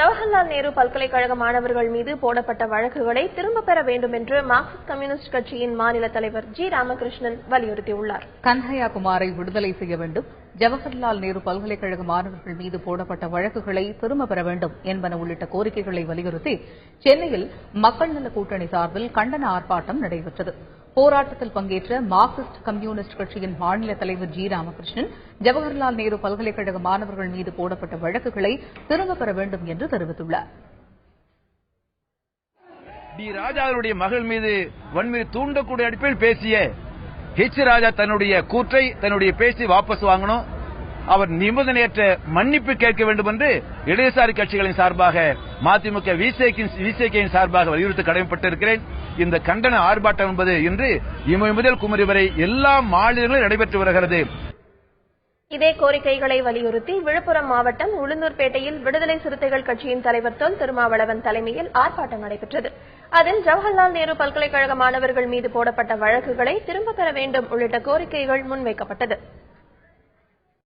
ஜவஹர்லால் நேரு பல்கலைக்கழக மாணவர்கள் மீது போடப்பட்ட வழக்குகளை திரும்பப் பெற வேண்டும் என்று மார்க்சிஸ்ட் கம்யூனிஸ்ட் கட்சியின் மாநில தலைவர் ஜி. ராமகிருஷ்ணன் வலியுறுத்தியுள்ளார். கன்ஹையா குமாரை விடுதலை செய்ய வேண்டும், ஜவஹர்லால் நேரு பல்கலைக்கழக மாணவர்கள் மீது போடப்பட்ட வழக்குகளை திரும்பப் பெற வேண்டும் என்பன உள்ளிட்ட கோரிக்கைகளை வலியுறுத்தி சென்னையில் மக்கள் நல கூட்டணி சார்பில் கண்டன ஆர்ப்பாட்டம் நடைபெற்றது. போராட்டத்தில் பங்கேற்ற மார்க்சிஸ்ட் கம்யூனிஸ்ட் கட்சியின் மாநில தலைவர் ஜி. ராமகிருஷ்ணன் ஜவஹர்லால் நேரு பல்கலைக்கழக மாணவர்கள் மீது போடப்பட்ட வழக்குகளை திரும்பப் பெற வேண்டும் என்று தெரிவித்துள்ளார். டி. ராஜாவுடைய மகள் மீது வன்முறை தூண்டக்கூடிய அடிப்படையில் பேசிய ஹெச். ராஜா தன்னுடைய கூற்றை, தன்னுடைய பேச்சை வாபஸ் வாங்கணும், அவர் நிபந்தனையற்ற மன்னிப்பு கேட்க வேண்டும் என்று இடதுசாரி கட்சிகளின் சார்பாக மதிமுக விசிகேயின் சார்பாக வலியுறுத்த கடமைப்பட்டிருக்கிறேன். இந்த கண்டன ஆர்ப்பாட்டம் என்பது இன்று இமய முதல் குமரி வரை எல்லா மாநிலங்களிலும் நடைபெற்று வருகிறது. இதே கோரிக்கைகளை வலியுறுத்தி விழுப்புரம் மாவட்டம் உளுந்தூர்பேட்டையில் விடுதலை சிறுத்தைகள் கட்சியின் தலைவர் தொல் திருமாவளவன் தலைமையில் ஆர்ப்பாட்டம் நடைபெற்றது. அதில் ஜவஹர்லால் நேரு பல்கலைக்கழக மாணவர்கள் மீது போடப்பட்ட வழக்குகளை திரும்பப் பெற வேண்டும் உள்ளிட்ட கோரிக்கைகள் முன்வைக்கப்பட்டது.